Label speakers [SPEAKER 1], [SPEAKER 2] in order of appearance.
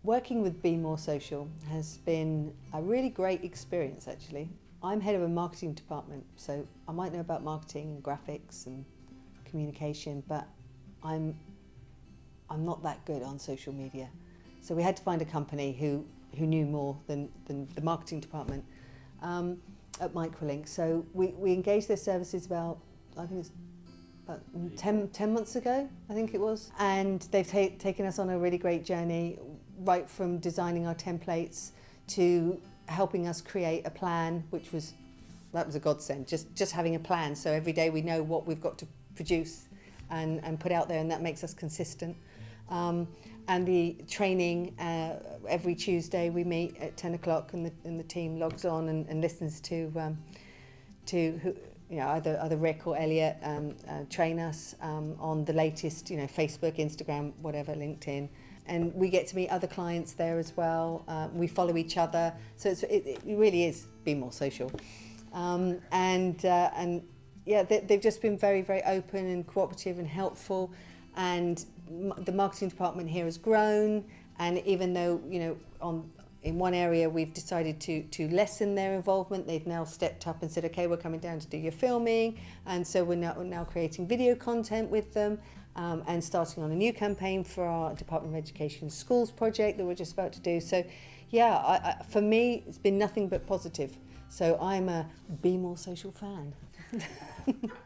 [SPEAKER 1] Working with Be More Social has been a really great experience actually. I'm head of a marketing department, so I might know about marketing and graphics and communication, but I'm not that good on social media. So we had to find a company who knew more than the marketing department at Microlink. So we engaged their services about, I think it's about 10 months ago, I think it was. And they've taken us on a really great journey, right from designing our templates to helping us create a plan, that was a godsend, just having a plan. So every day we know what we've got to produce and put out there, and that makes us consistent. And the training, every Tuesday we meet at 10 o'clock and the team logs on and listens to who, either Rick or Elliot train us on the latest, Facebook, Instagram, whatever, LinkedIn. And we get to meet other clients there as well. We follow each other. So it really is Be More Social. They've just been very, very open and cooperative and helpful. And the marketing department here has grown. And even though, in one area we've decided to lessen their involvement, they've now stepped up and said, okay, we're coming down to do your filming. And so we're now creating video content with them and starting on a new campaign for our Department of Education Schools project that we're just about to do. So yeah, for me, it's been nothing but positive. So I'm a Be More Social fan.